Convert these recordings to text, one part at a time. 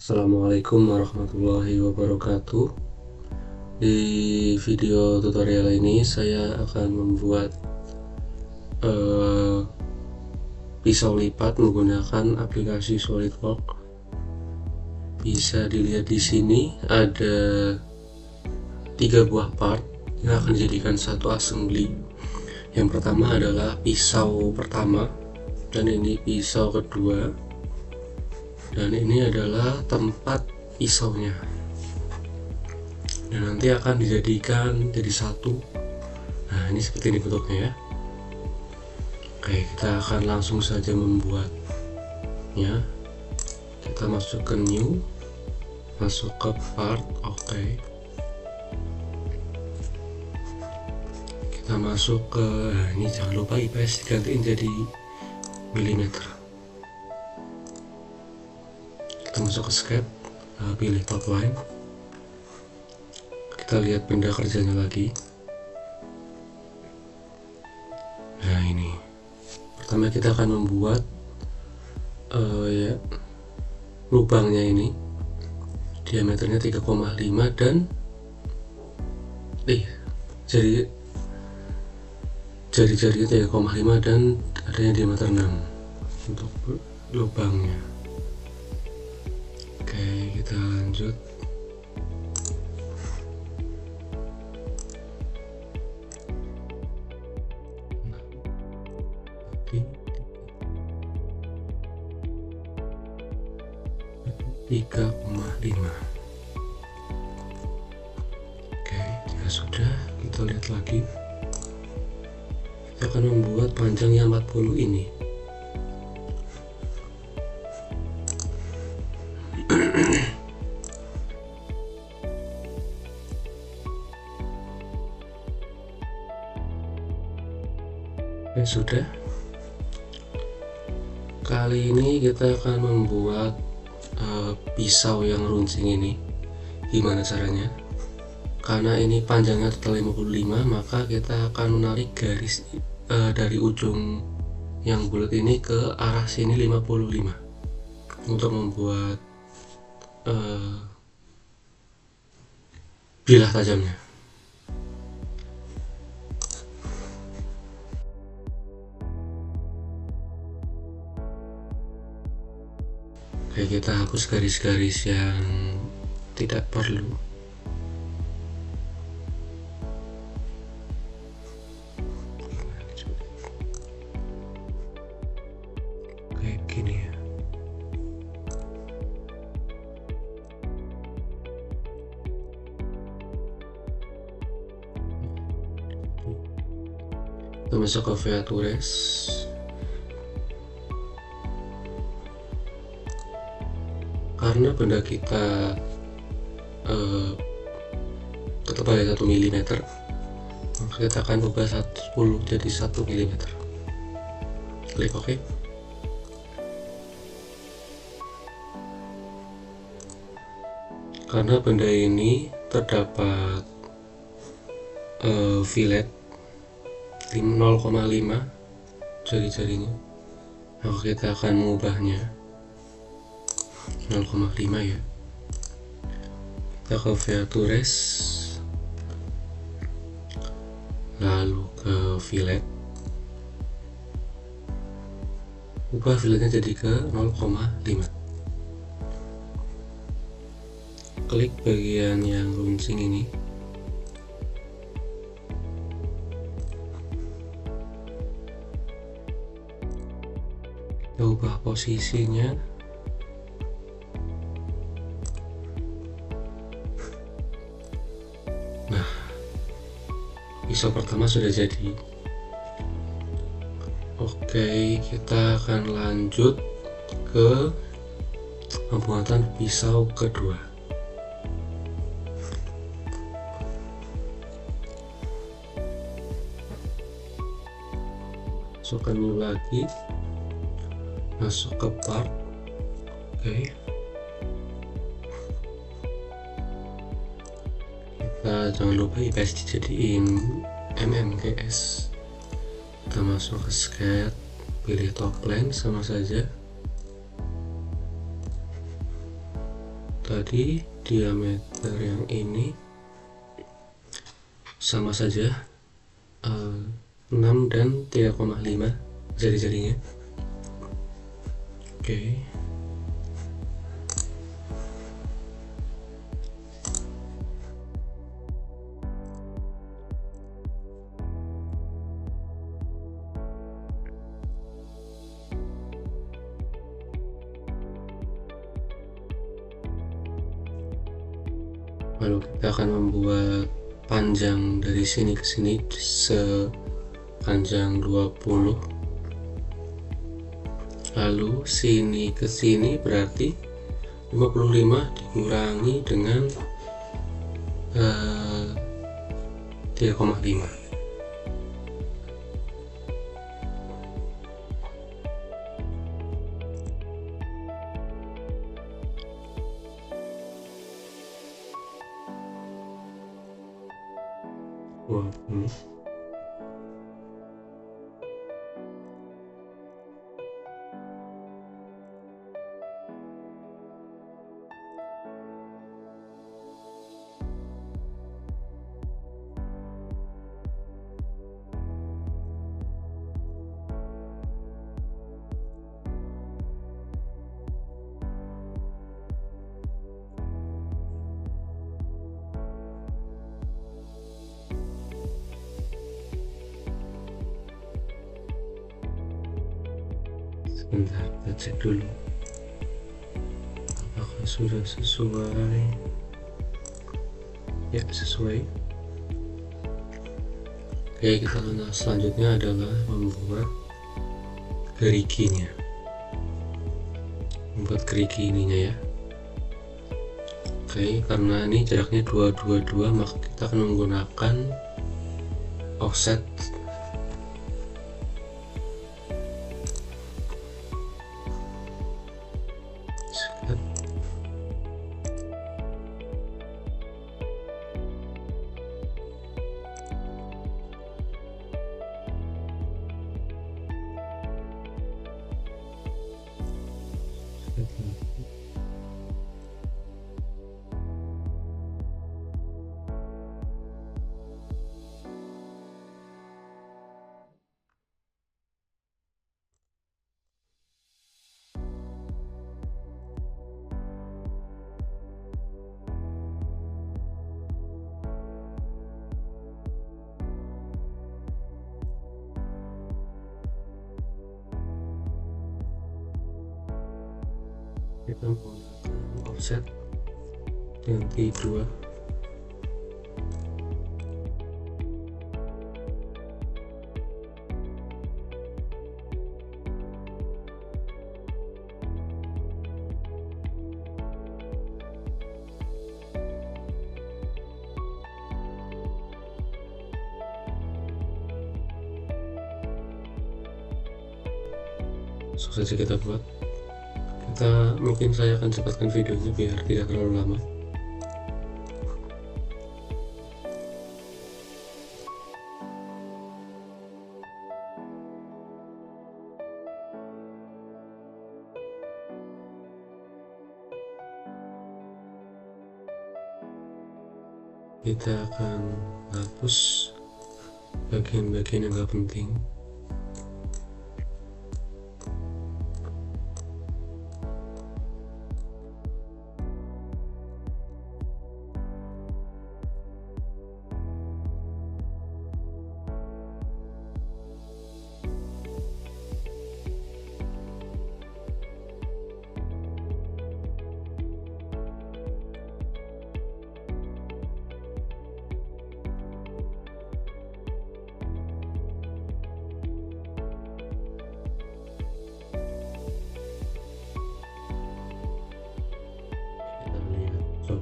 Assalamualaikum warahmatullahi wabarakatuh. Di video tutorial ini saya akan membuat pisau lipat menggunakan aplikasi SolidWorks. Bisa dilihat di sini ada 3 buah part yang akan dijadikan satu assembly. Yang pertama adalah pisau pertama, dan ini pisau kedua, dan ini adalah tempat pisaunya, dan nanti akan dijadikan jadi satu. Nah, ini seperti ini bentuknya ya. Oke, kita akan langsung saja membuatnya. Kita masuk ke new, masuk ke part. Oke, kita masuk ke ini, jangan lupa IPS digantiin jadi milimeter. Kita masuk ke sketch, pilih top line, kita lihat benda kerjanya lagi. Nah, ini pertama kita akan membuat lubangnya. Ini diameternya 3,5 dan jari-jari 3,5 dan adanya diameter 6 untuk lubangnya. Oke, kita lanjut. Tiga koma lima. Oke, jika sudah, kita lihat lagi. Kita akan membuat panjangnya 40 ini. Oke, sudah. Kali ini kita akan membuat pisau yang runcing ini. Gimana caranya? Karena ini panjangnya total 55, maka kita akan menarik garis dari ujung yang bulat ini ke arah sini 55 untuk membuat bilah tajamnya. Oke, kita hapus garis-garis yang tidak perlu. Kayak gini ya. Kita masuk ke features. Karena benda kita tetap ada 1 mm, maka kita akan ubah 10 jadi 1 mm. Klik OK. Karena benda ini terdapat fillet 0,5 jari-jarinya, maka kita akan mengubahnya 0,5 ya. Kita ke features, lalu ke fillet, ubah filletnya jadi ke 0,5. Klik bagian yang runcing ini, kita ubah posisinya. Nah, pisau pertama sudah jadi. Oke, kita akan lanjut ke pembuatan pisau kedua. Masuk ke new lagi, masuk ke part. Oke, jangan lupa IPS dijadiin mmgs. Kita masuk ke sketch, pilih top line sama saja. tadi diameter yang ini sama saja 6 dan 3,5 jari-jarinya. Oke. Lalu kita akan membuat panjang dari sini ke sini sepanjang 20. Lalu sini ke sini berarti 55 dikurangi dengan 3,5. Sebentar, kita cek dulu apakah sudah sesuai. Ya, sesuai. Oke, kita langkah selanjutnya adalah membuat geriginya, membuat gerigi ininya ya. Oke, karena ini jaraknya 222, maka kita akan menggunakan offset kita menggunakan offset dengan T2. Langsung saja kita buat. Mungkin saya akan cepatkan videonya biar tidak terlalu lama. Kita akan hapus bagian-bagian yang gak penting.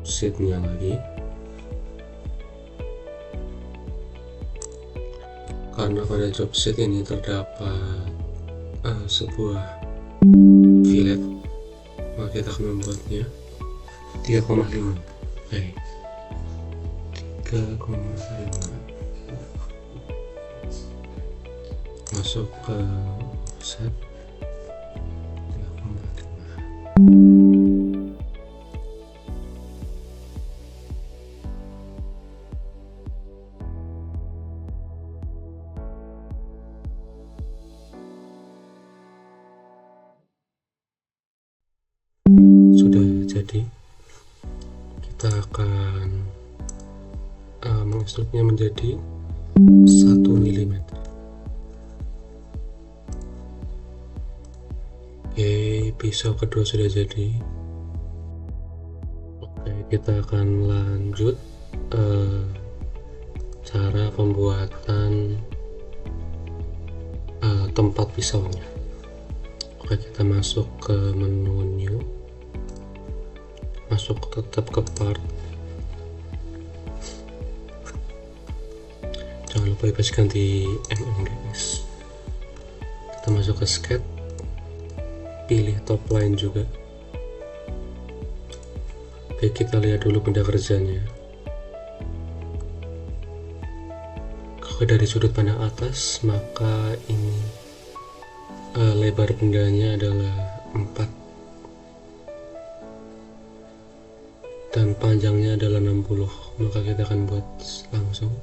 Sheetnya lagi, karena pada job sheet ini terdapat sebuah fillet, maka kita akan membuatnya 3,5. Oke, 3,5 masuk ke offset 3,5. jadi, kita akan menginstruknya menjadi 1 mm. Oke, pisau kedua sudah jadi. Oke, kita akan lanjut cara pembuatan tempat pisaunya. Oke, kita masuk ke menu new, masuk tetap ke part, jangan lupa bebas ganti mm guys. Kita masuk ke sketch, pilih top line juga. Oke, kita lihat dulu benda kerjanya. Kalau dari sudut pandang atas, maka ini lebar bendanya adalah 4 dan panjangnya adalah 60, maka kita akan buat langsung.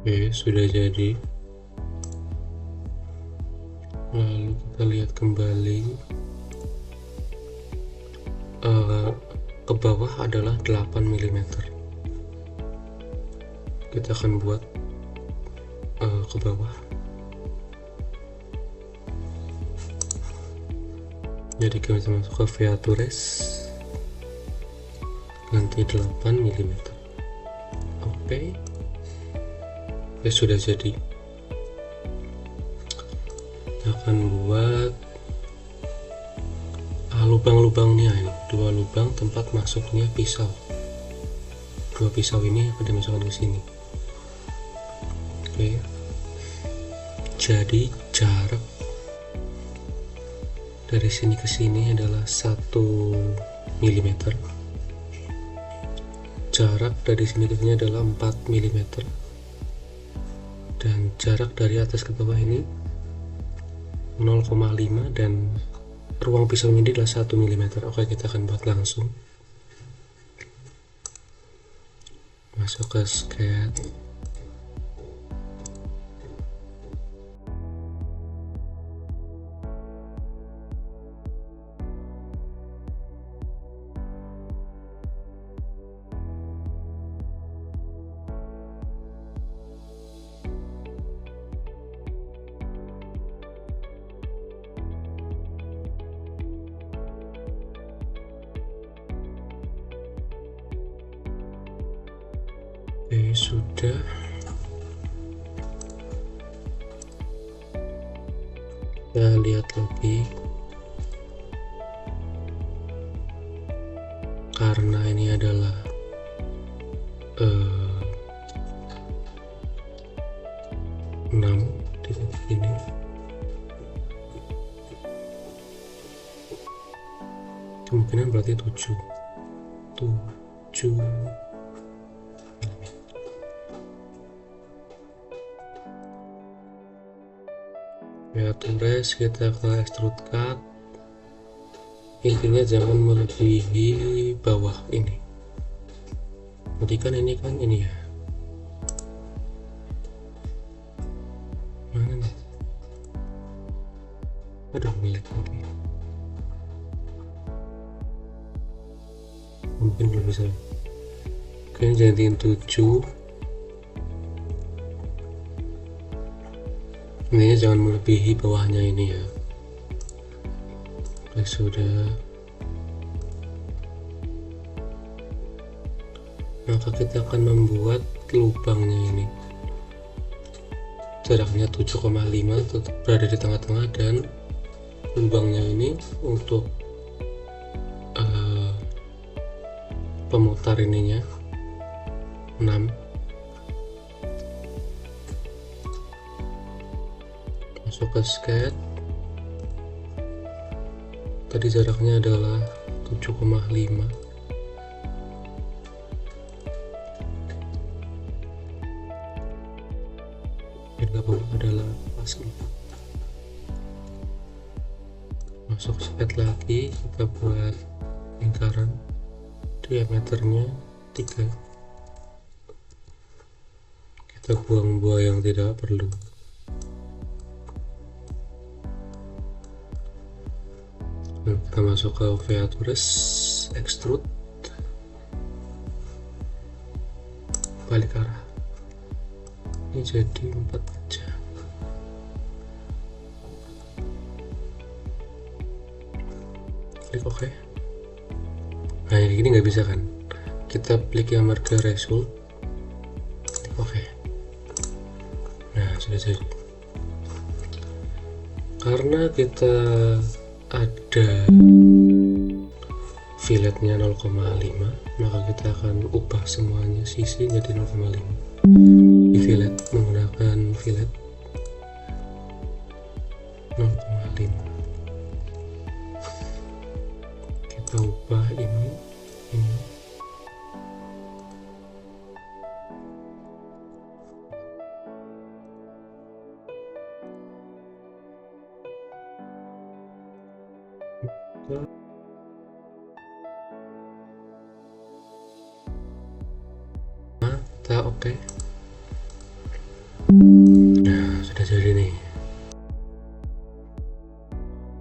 Oke, sudah jadi. Lalu kita lihat kembali, ke bawah adalah 8 mm. Kita akan buat ke bawah, jadi kita masuk ke features, nanti 8 mm. Oke. Oke, sudah jadi. Kita akan buat lubang-lubangnya ini, 2 lubang tempat masuknya pisau. 2 pisau ini akan dimasukkan ke sini. Oke. Jadi jarak dari sini ke sini adalah 1 mm. Jarak dari sini ke sini adalah 4 mm. Dan jarak dari atas ke bawah ini 0,5 dan ruang pisau ini adalah 1 mm. Oke, kita akan buat langsung. Masuk ke sketch, oke, sudah. Kita lihat lagi, karena ini adalah 6 di titik ini, kemungkinan berarti 7. Ya, tulis kita ke extrude cut. Intinya jangan melebihi bawah ini. Jadi kan ini ya. Mana nih? Aduh, milik lagi. Mungkin belum bisa. Oke, jadiin 7. Ini jangan melebihi bawahnya ini ya. Oke, sudah. Maka kita akan membuat lubangnya ini. Jaraknya 7,5, tetap berada di tengah-tengah, dan lubangnya ini untuk pemutar ininya 6. Masuk ke sketch, tadi jaraknya adalah 7,5. Harga bawah adalah pas 4. Masuk sketch lagi, kita buat lingkaran lingkaran diameternya 3. Kita buang buah yang tidak perlu. Lalu kita masuk ke Features, extrude, balik arah. Ini jadi 4 aja. Klik OK. Nah, yang gini nggak bisa kan? Kita klik yang marga result, klik OK. Nah, sudah jadi. Karena kita ada filletnya 0,5, maka kita akan ubah semuanya sisi jadi 0,5. Di fillet menggunakan fillet 0,5. Kita ubah ini. Kita oke. Nah, sudah jadi nih.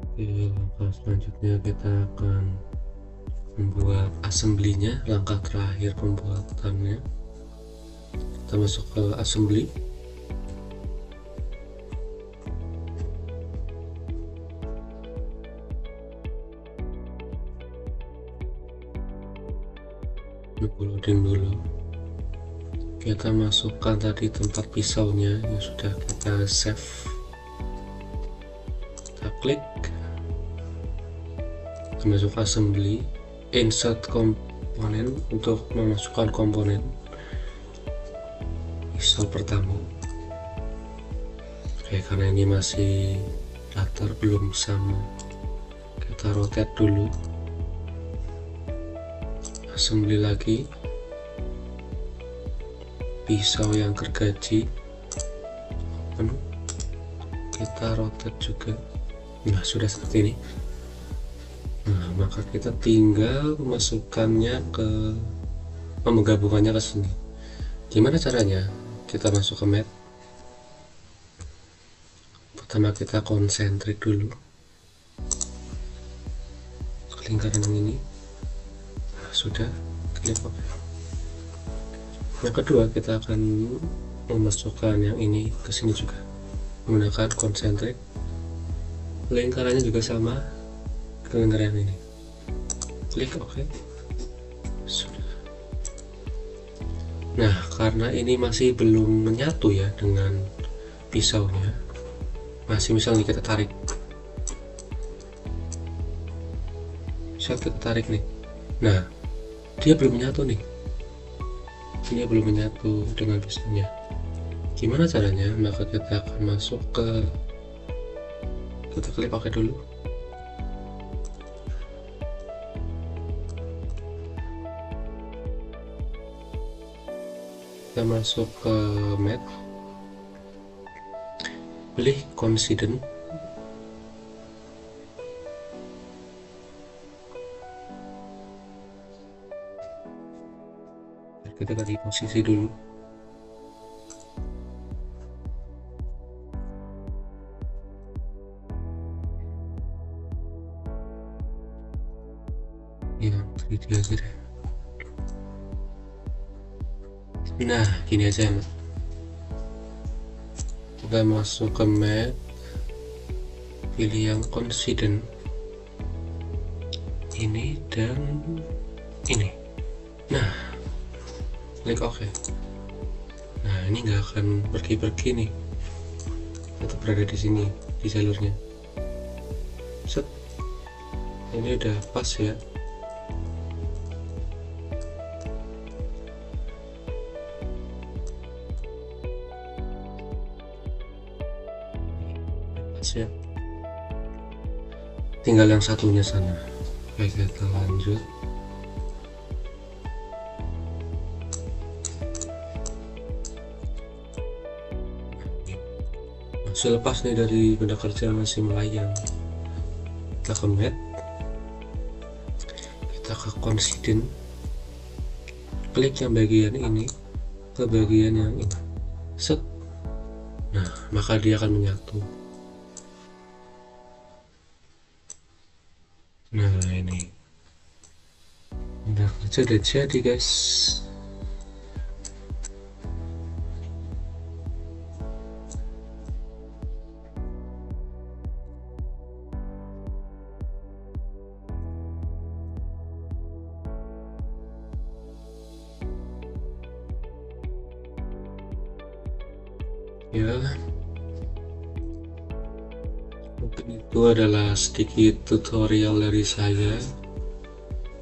Oke, langkah selanjutnya kita akan membuat assembly-nya, langkah terakhir pembuatannya. Kita masuk ke assembly. Loading dulu. Kita masukkan tadi tempat pisaunya yang sudah kita save. Kita klik, kita masuk assembly, insert komponen untuk memasukkan komponen pisau pertama. Oke, karena ini masih datar belum sama, kita rotate dulu, assembly lagi. Pisau yang gergaji open, kita rotate juga. Nah, sudah seperti ini. Nah, maka kita tinggal memasukkannya menggabungkannya ke sini. Gimana caranya? Kita masuk ke matte. Pertama kita konsentrik dulu ke lingkaran yang ini. Nah, sudah, klik OK. Yang kedua, kita akan memasukkan yang ini ke sini juga menggunakan konsentrik. Lingkarannya juga sama ke lingkaran ini. Klik OK. Sudah. Nah, karena ini masih belum menyatu ya dengan pisaunya, masih misalnya kita tarik. Misal kita tarik nih. Nah, dia belum menyatu nih. Ini belum menyatu dengan pisaunya. Gimana caranya? Maka kita akan masuk ke, kita klik OK dulu. Kita masuk ke matte, pilih coincident, kita ganti posisi dulu. Ya, 3D aja deh. Nah, gini aja ya. Kita masuk ke matte, pilih yang coincident ini dan ini. Nah, klik OK. Nah, ini nggak akan pergi-pergi nih, tetap berada di sini di jalurnya. Set, ini udah pas ya. Pas ya. Tinggal yang satunya sana. Oke, kita lanjut. Selepas nih dari benda kerja masih melayang, kita ke matte, kita kita ke considen, klik yang bagian ini ke bagian yang ini, set. Nah, maka dia akan menyatu. Nah, ini udah kerja, udah jadi guys. Ya, mungkin itu adalah sedikit tutorial dari saya.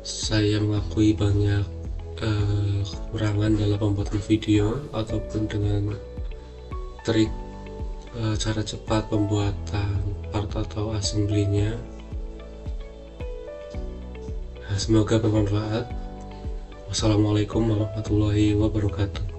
Saya mengakui banyak kekurangan dalam pembuatan video ataupun dengan trik cara cepat pembuatan part atau assembly-nya. Semoga bermanfaat. Wassalamualaikum warahmatullahi wabarakatuh.